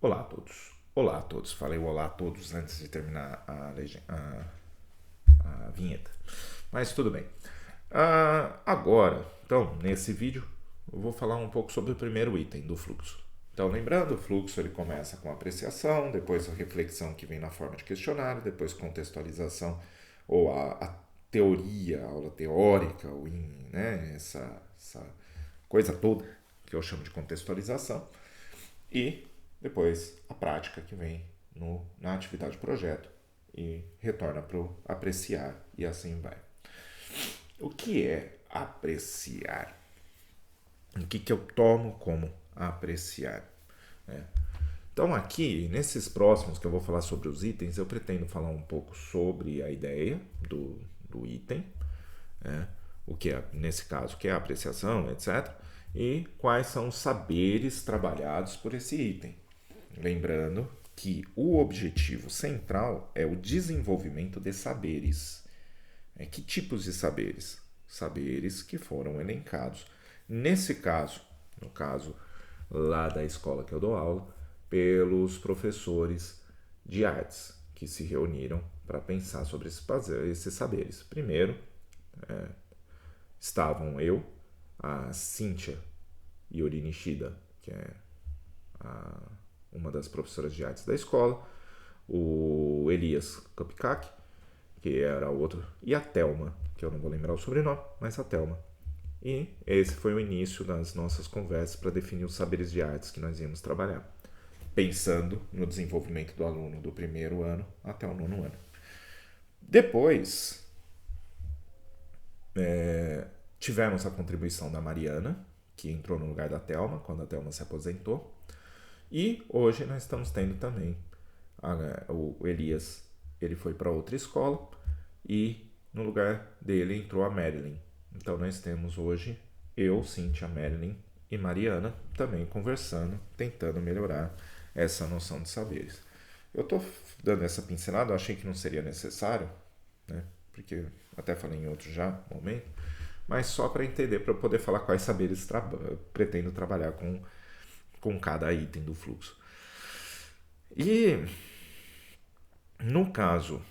Olá a todos. Olá a todos. Falei olá a todos antes de terminar a vinheta. Mas tudo bem. Agora, então, nesse vídeo, eu vou falar um pouco sobre o primeiro item do fluxo. Então, lembrando, o fluxo ele começa com apreciação, depois a reflexão que vem na forma de questionário, depois contextualização ou a teoria, a aula teórica, né, essa coisa toda que eu chamo de contextualização. E depois a prática que vem na atividade projeto e retorna para o apreciar e assim vai. O que é apreciar? O que eu tomo como apreciar? Então aqui, nesses próximos que eu vou falar sobre os itens, eu pretendo falar um pouco sobre a ideia do item, o que é, nesse caso, o que é a apreciação, etc. E quais são os saberes trabalhados por esse item. Lembrando que o objetivo central é o desenvolvimento de saberes. Que tipos de saberes? Saberes que foram elencados. Nesse caso, no caso lá da escola que eu dou aula, pelos professores de artes que se reuniram para pensar sobre esses saberes. Primeiro, estavam eu, a Cíntia Yori Nishida, que é uma das professoras de artes da escola, o Elias Kapikak, que era o outro, e a Thelma, que eu não vou lembrar o sobrenome, mas a Thelma. E esse foi o início das nossas conversas para definir os saberes de artes que nós íamos trabalhar, pensando no desenvolvimento do aluno do primeiro ano até o nono ano. Depois, tivemos a contribuição da Mariana, que entrou no lugar da Thelma, quando a Thelma se aposentou. E hoje nós estamos tendo também o Elias, ele foi para outra escola e no lugar dele entrou a Marilyn. Então nós temos hoje eu, Cíntia, Marilyn e Mariana também conversando, tentando melhorar essa noção de saberes. Eu estou dando essa pincelada, eu achei que não seria necessário, né? Porque até falei em outro já momento, mas só para entender, para eu poder falar quais saberes pretendo trabalhar com cada item do fluxo. E no caso,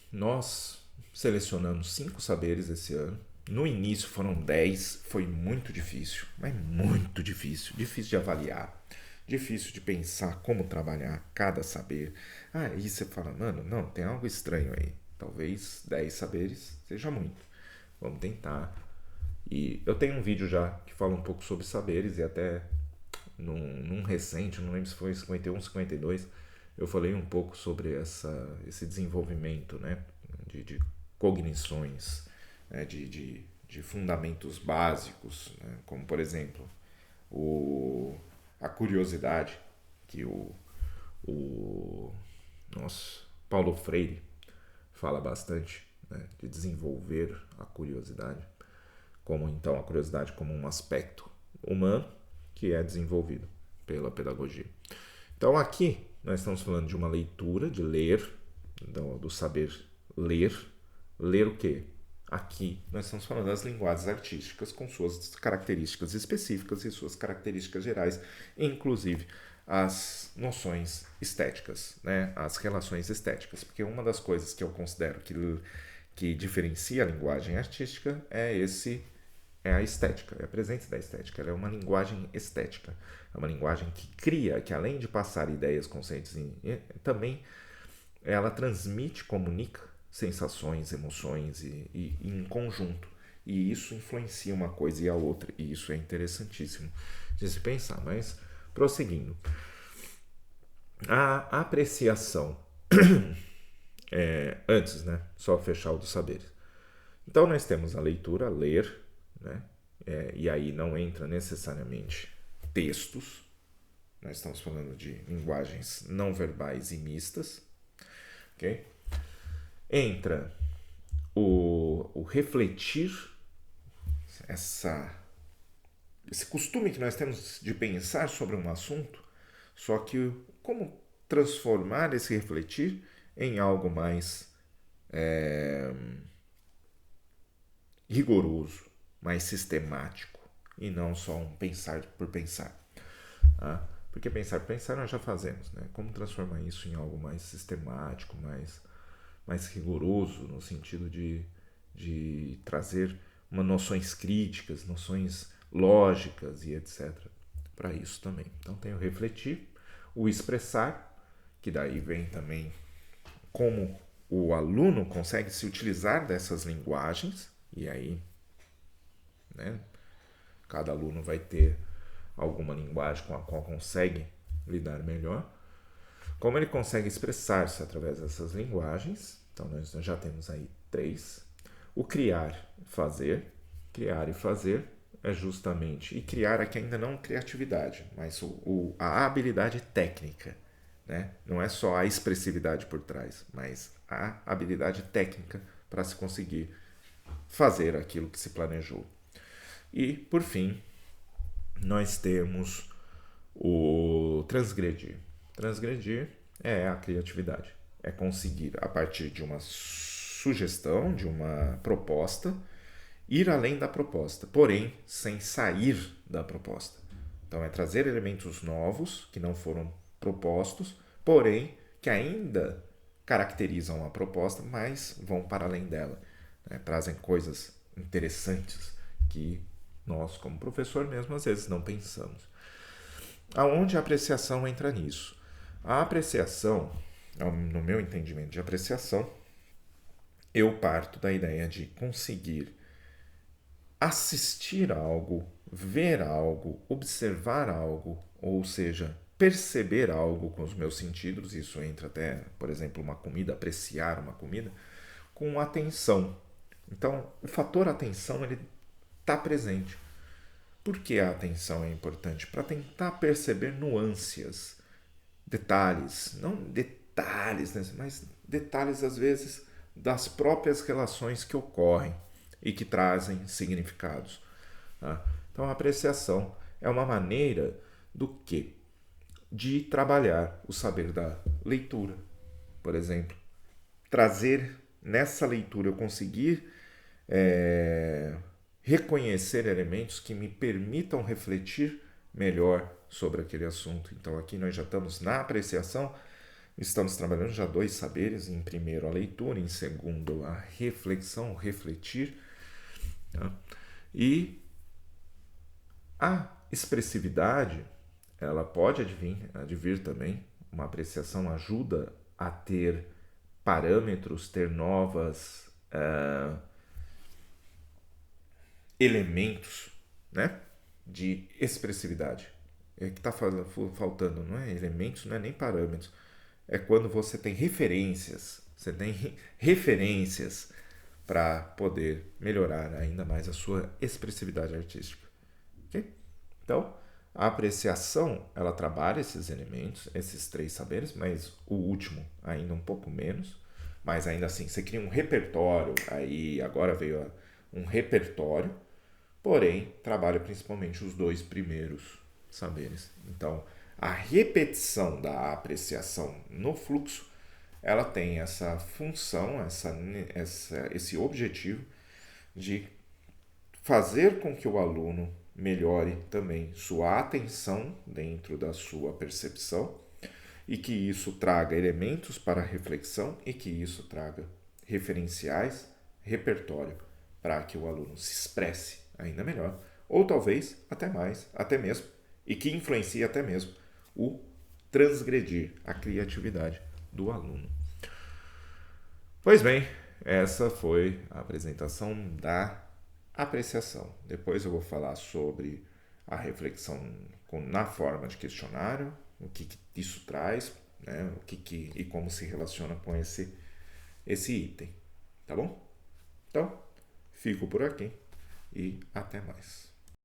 nós selecionamos 5 saberes esse ano. No início foram 10, foi muito difícil, mas muito difícil. Difícil de avaliar, difícil de pensar como trabalhar cada saber. Aí você fala, mano, não, tem algo estranho aí. Talvez 10 saberes seja muito. Vamos tentar. E eu tenho um vídeo já que fala um pouco sobre saberes e até num recente, não lembro se foi 51, 52, eu falei um pouco sobre esse desenvolvimento, né, de cognições, né, de fundamentos básicos, né, como por exemplo a curiosidade que o nosso Paulo Freire fala bastante, né, de desenvolver a curiosidade, como então a curiosidade como um aspecto humano que é desenvolvido pela pedagogia. Então aqui nós estamos falando de uma leitura, de ler, do saber ler. Ler o quê? Aqui nós estamos falando das linguagens artísticas com suas características específicas e suas características gerais, inclusive as noções estéticas, né? As relações estéticas, porque uma das coisas que eu considero que diferencia a linguagem artística é a estética, é a presença da estética. Ela é uma linguagem estética, é uma linguagem que cria, que além de passar ideias, conceitos, também ela transmite, comunica sensações, emoções e em conjunto. E isso influencia uma coisa e a outra. E isso é interessantíssimo de se pensar. Mas, prosseguindo. A apreciação. Antes, né? Só fechar o dos saberes. Então, nós temos a leitura, ler, né? E aí não entra necessariamente textos. Nós estamos falando de linguagens não verbais e mistas. Ok? Entra o refletir, esse costume que nós temos de pensar sobre um assunto, só que como transformar esse refletir em algo mais rigoroso, mais sistemático, e não só um pensar por pensar. Tá? Porque pensar nós já fazemos, né? Como transformar isso em algo mais sistemático, mais rigoroso, no sentido de trazer noções críticas, noções lógicas e etc. Para isso também. Então tem o refletir, o expressar, que daí vem também como o aluno consegue se utilizar dessas linguagens, e aí, né, cada aluno vai ter alguma linguagem com a qual consegue lidar melhor. Como ele consegue expressar-se através dessas linguagens, então nós já temos aí 3. O criar e fazer é justamente, e criar aqui ainda não criatividade, mas a habilidade técnica, né? Não é só a expressividade por trás, mas a habilidade técnica para se conseguir fazer aquilo que se planejou. E, por fim, nós temos o transgredir. Transgredir é a criatividade. É conseguir, a partir de uma sugestão, de uma proposta, ir além da proposta, porém sem sair da proposta. Então é trazer elementos novos que não foram propostos, porém que ainda caracterizam a proposta, mas vão para além dela. Né? Trazem coisas interessantes que nós, como professor mesmo, às vezes não pensamos. Aonde a apreciação entra nisso? A apreciação, no meu entendimento de apreciação, eu parto da ideia de conseguir assistir algo, ver algo, observar algo, ou seja, perceber algo com os meus sentidos, isso entra até, por exemplo, uma comida, apreciar uma comida, com atenção. Então, o fator atenção, ele está presente. Por que a atenção é importante? Para tentar perceber nuances, detalhes, não detalhes, né, mas detalhes às vezes das próprias relações que ocorrem e que trazem significados. Tá? Então a apreciação é uma maneira do quê? De trabalhar o saber da leitura, por exemplo. Trazer nessa leitura, eu conseguir reconhecer elementos que me permitam refletir melhor sobre aquele assunto. Então aqui nós já estamos na apreciação, estamos trabalhando já 2 saberes, em primeiro a leitura, em segundo a reflexão, refletir. Tá? E a expressividade, ela pode advir também, uma apreciação ajuda a ter parâmetros, ter novas elementos, né, de expressividade. É que está faltando, não é elementos, não é nem parâmetros. É quando você tem referências, para poder melhorar ainda mais a sua expressividade artística. Okay? Então, a apreciação, ela trabalha esses elementos, esses 3 saberes, mas o último ainda um pouco menos. Mas ainda assim, você cria um repertório, aí agora veio um repertório, porém, trabalha principalmente os 2 primeiros saberes. Então, a repetição da apreciação no fluxo, ela tem essa função, esse objetivo de fazer com que o aluno melhore também sua atenção dentro da sua percepção e que isso traga elementos para reflexão e que isso traga referenciais, repertório para que o aluno se expresse ainda melhor, ou talvez até mais, até mesmo, e que influencie até mesmo o transgredir a criatividade do aluno. Pois bem, essa foi a apresentação da apreciação. Depois eu vou falar sobre a reflexão na forma de questionário, o que isso traz, né, e como se relaciona com esse item. Tá bom? Então, fico por aqui e até mais.